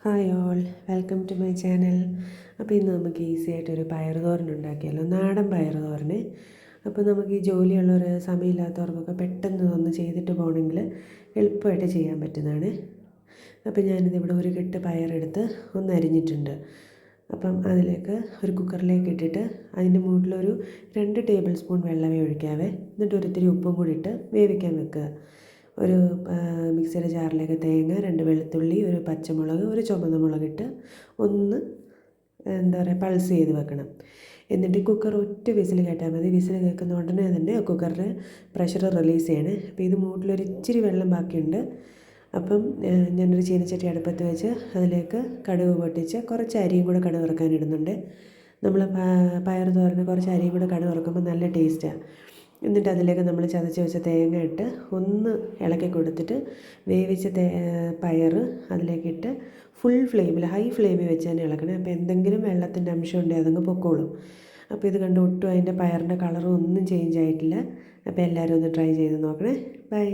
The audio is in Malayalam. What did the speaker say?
Hi all, welcome to my channel. അപ്പോൾ ഇന്ന് നമുക്ക് ഈസി ആയിട്ടൊരു പയറുതോരൻ ഉണ്ടാക്കിയല്ലോ, നാടൻ പയറുതോരന്. അപ്പോൾ നമുക്ക് ഈ ജോലിയുള്ളവർ, സമയമില്ലാത്തവർക്കൊക്കെ പെട്ടെന്ന് ഒന്ന് ചെയ്തിട്ട് പോകണമെങ്കിൽ എളുപ്പമായിട്ട് ചെയ്യാൻ പറ്റുന്നതാണ്. അപ്പോൾ ഞാനിതിവിടെ ഒരു കെട്ട് പയറെടുത്ത് ഒന്ന് അരിഞ്ഞിട്ടുണ്ട്. അപ്പം അതിലേക്ക് ഒരു കുക്കറിലേക്ക് ഇട്ടിട്ട് അതിൻ്റെ മുകളിലൊരു 2 ടേബിൾ സ്പൂൺ വെള്ളമേ ഒഴിക്കാവേ. എന്നിട്ട് ഒരിത്തിരി ഉപ്പും കൂടി ഇട്ട് വേവിക്കാൻ വെക്കുക. ഒരു മിക്സിയുടെ ജാറിലേക്ക് തേങ്ങ, 2 വെളുത്തുള്ളി, ഒരു പച്ചമുളക്, ഒരു ചുവന്ന മുളകിട്ട് ഒന്ന് പൾസ് ചെയ്ത് വെക്കണം. എന്നിട്ട് കുക്കർ ഒറ്റ വിസിൽ കേട്ടാൽ മതി. വിസിൽ കേൾക്കുന്ന ഉടനെ തന്നെ കുക്കറിൽ പ്രഷർ റിലീസ് ചെയ്യണേ. അപ്പോൾ ഇത് മൂട്ടിലൊരു ഇച്ചിരി വെള്ളം ബാക്കിയുണ്ട്. അപ്പം ഞാനൊരു ചീനച്ചട്ടി അടുപ്പത്ത് വെച്ച് അതിലേക്ക് കടുക് പൊട്ടിച്ച് കുറച്ച് അരിയും കൂടെ കടുക് വറുക്കാനിടുന്നുണ്ട്. നമ്മൾ പയർ തോരന് കുറച്ച് അരിയും കൂടെ കടുക് വറുക്കുമ്പോൾ നല്ല ടേസ്റ്റാണ്. എന്നിട്ട് അതിലേക്ക് നമ്മൾ ചതച്ച് വെച്ച തേങ്ങ ഇട്ട് ഒന്ന് ഇളക്കി കൊടുത്തിട്ട് വേവിച്ച പയർ അതിലേക്കിട്ട് ഫുൾ ഫ്ലെയിമിൽ, ഹൈ ഫ്ലെയിമിൽ വെച്ച് തന്നെ ഇളക്കണേ. അപ്പോൾ എന്തെങ്കിലും വെള്ളത്തിൻ്റെ അംശം ഉണ്ടെങ്കിൽ അതങ്ങ് പൊക്കോളും. അപ്പോൾ ഇത് കണ്ട് ഒട്ടും അതിൻ്റെ പയറിൻ്റെ കളറും ഒന്നും ചേഞ്ച് ആയിട്ടില്ല. അപ്പോൾ എല്ലാവരും ഒന്ന് ട്രൈ ചെയ്ത് നോക്കണേ. ബൈ.